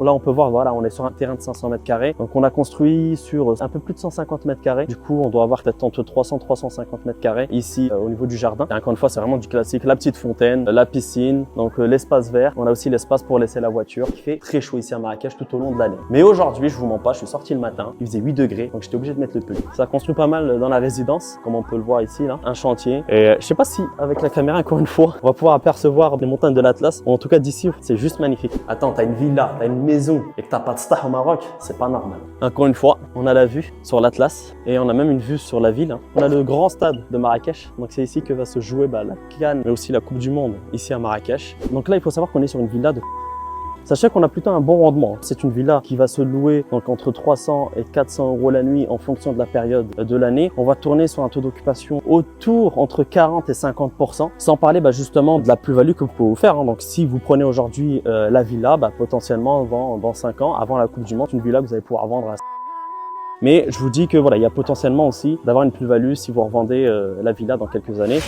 Là, on peut voir, voilà, on est sur un terrain de 500 mètres carrés. Donc, on a construit sur un peu plus de 150 mètres carrés. Du coup, on doit avoir peut-être entre 300 et 350 mètres carrés ici au niveau du jardin. Et encore une fois, c'est vraiment du classique. La petite fontaine, la piscine, donc l'espace vert. On a aussi l'espace pour laisser la voiture. Il fait très chaud ici à Marrakech tout au long de l'année. Mais aujourd'hui, je vous mens pas, je suis sorti le matin. Il faisait 8 degrés, donc j'étais obligé de mettre le pull. Ça construit pas mal dans la résidence, comme on peut le voir ici, là. Un chantier. Et je sais pas si, avec la caméra, encore une fois, on va pouvoir apercevoir les montagnes de l'Atlas. En tout cas, d'ici, c'est juste magnifique. Attends, t'as une villa, t'as une maison et que t'as pas de star au Maroc, c'est pas normal. Encore une fois, on a la vue sur l'Atlas et on a même une vue sur la ville. On a le grand stade de Marrakech. Donc c'est ici que va se jouer la CAN, mais aussi la Coupe du Monde ici à Marrakech. Donc là, il faut savoir qu'on est sur une villa de... Sachez qu'on a plutôt un bon rendement. C'est une villa qui va se louer donc entre 300 et 400 € la nuit en fonction de la période de l'année. On va tourner sur un taux d'occupation autour entre 40 et 50%, sans parler justement de la plus-value que vous pouvez vous faire. Donc si vous prenez aujourd'hui la villa, potentiellement dans 5 ans, avant la Coupe du Monde, une villa que vous allez pouvoir vendre à... Mais je vous dis que voilà, il y a potentiellement aussi d'avoir une plus-value si vous revendez la villa dans quelques années.